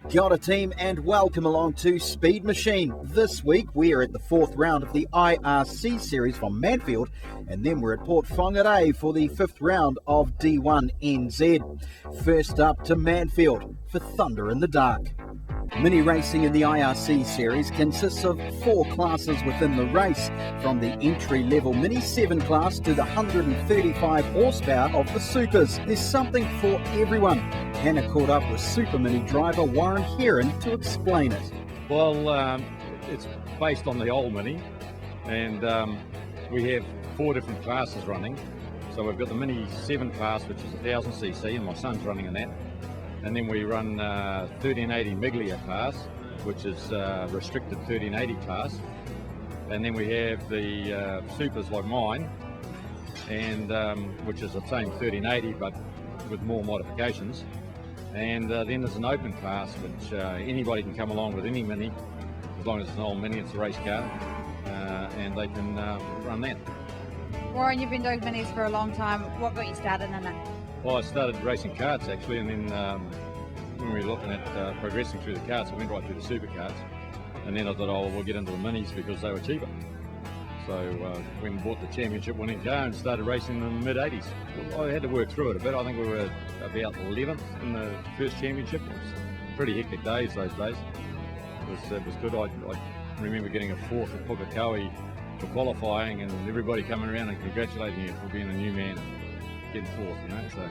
Kia ora team and welcome along to Speed Machine. This week we are at the fourth round of the IRC series from Manfeild, and then we're at Port Whangarei for the fifth round of D1 NZ. First up to Manfeild for Thunder in the Dark. Mini racing in the IRC series consists of 4 classes within the race, from the entry-level Mini 7 class to the 135 horsepower of the Supers. There's something for everyone. Hannah caught up with Super Mini driver Warren Herron to explain it. Well, it's based on the old Mini, and we have 4 different classes running. So we've got the Mini 7 class, which is 1000cc, and my son's running in that. And then we run 1380 Miglia class, which is restricted 1380 class. And then we have the Supers like mine, and which is the same 1380 but with more modifications. And then there's an open class, which anybody can come along with any Mini, as long as it's an old Mini, it's a race car, and they can run that. Warren, you've been doing minis for a long time. What got you started in it? Well, I started racing karts actually, and then when we were looking at progressing through the karts, I went right through the super karts, and then I thought, oh, we'll get into the minis because they were cheaper. So went and bought the championship winning car and started racing in the mid-80s. I had to work through it a bit. I think we were about 11th in the first championship. It was pretty hectic days those days. It was good. I remember getting a 4th at Pukekohe for qualifying, and everybody coming around and congratulating you for being a new man. Getting 4th, you know, so.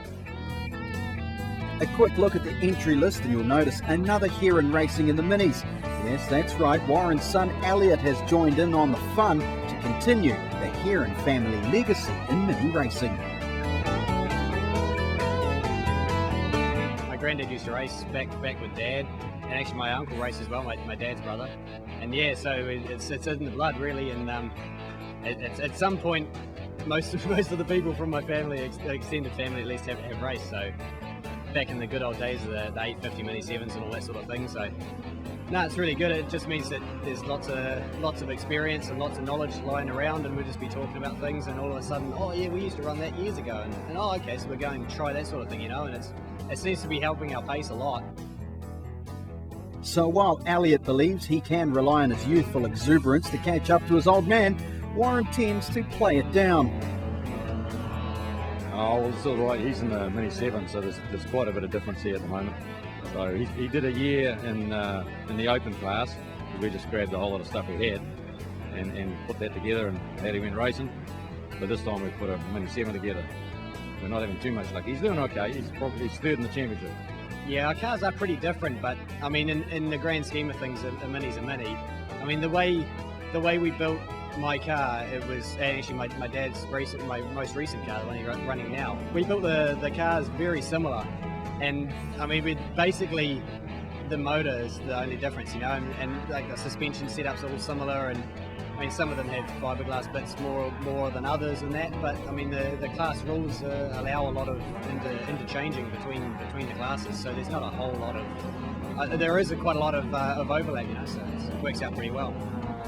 A quick look at the entry list and you'll notice another Herron racing in the minis. Yes, that's right, Warren's son Elliot has joined in on the fun to continue the Herron family legacy in mini racing. My granddad used to race back with Dad, and actually my uncle raced as well, my dad's brother. And yeah, so it's in the blood really, and at some point most of the people from my family, extended family at least, have raced. So back in the good old days of the 850 Mini 7s and all that sort of thing. So no, it's really good. It just means that there's lots of experience and lots of knowledge lying around, and we'll just be talking about things, and all of a sudden, oh yeah, we used to run that years ago, and oh okay, so we're going to try that sort of thing, you know, and it seems to be helping our pace a lot. So while Elliot believes he can rely on his youthful exuberance to catch up to his old man, Warren tends to play it down. Oh, well, it's all right. He's in the Mini 7, so there's quite a bit of difference here at the moment. So he did a year in the open class. We just grabbed a whole lot of stuff we had and put that together and had him in racing. But this time we put a Mini 7 together. We're not having too much luck. He's doing okay. He's 3rd in the championship. Yeah, our cars are pretty different, but I mean, in the grand scheme of things, a Mini's a Mini. I mean, the way we built my car, it was actually my dad's my most recent car, the one he's running now. We built the cars very similar, and I mean, we basically, the motor is the only difference, you know, and like the suspension setup's all similar, and I mean, some of them have fiberglass bits more than others and that, but I mean, the class rules allow a lot of interchanging between the classes, so there's not a whole lot of there is quite a lot of overlap, you know, so it works out pretty well.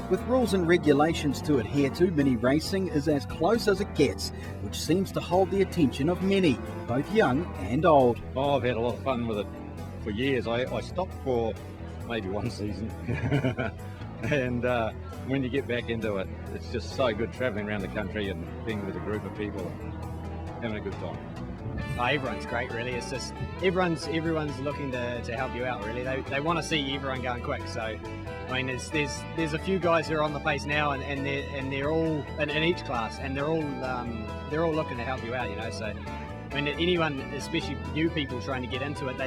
With rules and regulations to adhere to, mini racing is as close as it gets, which seems to hold the attention of many, both young and old. Oh, I've had a lot of fun with it for years. I stopped for maybe 1 season, and when you get back into it, it's just so good travelling around the country and being with a group of people and having a good time. Oh, everyone's great, really. It's just everyone's looking to help you out, really. They want to see everyone going quick. So, I mean, there's a few guys who are on the pace now, and they're all in each class, and they're all looking to help you out, you know. So, I mean, anyone, especially new people trying to get into it,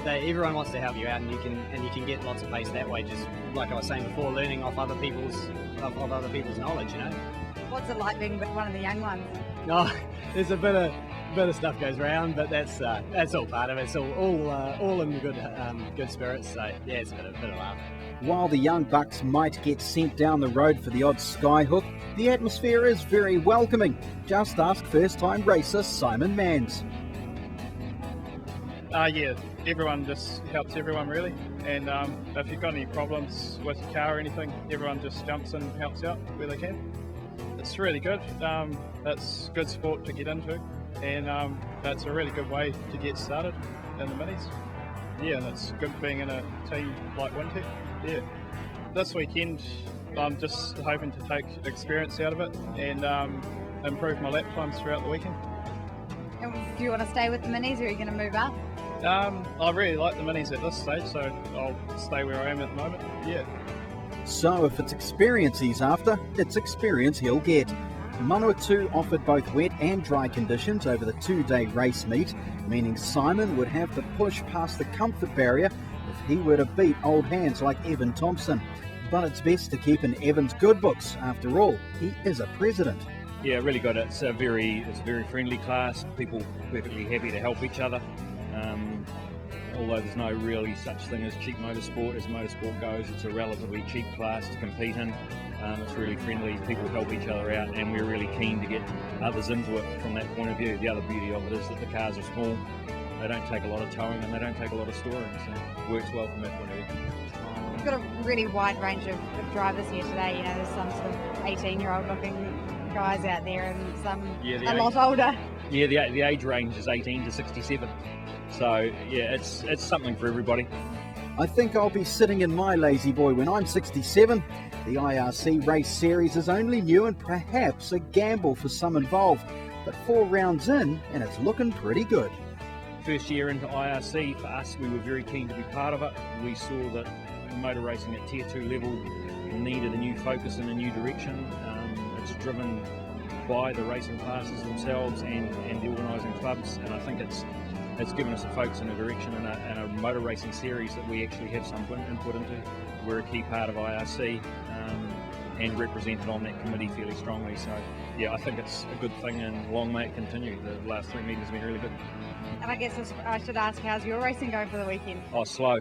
everyone wants to help you out, and you can get lots of pace that way. Just like I was saying before, learning off other people's knowledge, you know. What's it like being one of the young ones? No, there's a bit of stuff goes around, but that's all part of it. It's all in good spirits. So yeah, it's a bit of a laugh. While the young bucks might get sent down the road for the odd skyhook, the atmosphere is very welcoming. Just ask first-time racer Simon Mans. Yeah, everyone just helps everyone really, and if you've got any problems with your car or anything, everyone just jumps in and helps out where they can. It's really good. It's good sport to get into, and that's a really good way to get started in the minis. yeah, and it's good being in a team like Wintec. Yeah, this weekend I'm just hoping to take experience out of it and improve my lap times throughout the weekend. And do you want to stay with the minis, or are you going to move up? I really like the minis at this stage, so I'll stay where I am at the moment. Yeah. So if it's experience he's after, it's experience he'll get. Manawatu offered both wet and dry conditions over the 2-day race meet, meaning Simon would have to push past the comfort barrier if he were to beat old hands like Evan Thompson. But it's best to keep in Evan's good books. After all, he is a president. Yeah, really good. It's a very friendly class. People perfectly happy to help each other. Although there's no really such thing as cheap motorsport as motorsport goes, it's a relatively cheap class to compete in. It's really friendly, people help each other out, and we're really keen to get others into it from that point of view. The other beauty of it is that the cars are small, they don't take a lot of towing and they don't take a lot of storing, so it works well from that point of view. You've got a really wide range of drivers here today. You know, there's some sort of 18-year-old looking guys out there and some a lot older. Yeah, the age range is 18 to 67. So yeah, it's something for everybody. I think I'll be sitting in my lazy boy when I'm 67. The IRC race series is only new and perhaps a gamble for some involved, but 4 rounds in and it's looking pretty good. First year into IRC, for us, we were very keen to be part of it. We saw that motor racing at Tier 2 level needed a new focus and a new direction. It's driven by the racing classes themselves and the organising clubs, and I think it's given us a focus and a direction and a motor racing series that we actually have some input into. We're a key part of IRC and represented on that committee fairly strongly. So yeah, I think it's a good thing, and long may it continue. The last 3 meetings have been really good. And I guess I should ask, how's your racing going for the weekend? Oh, slow.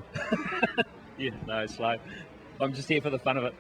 Yeah, no, slow. I'm just here for the fun of it.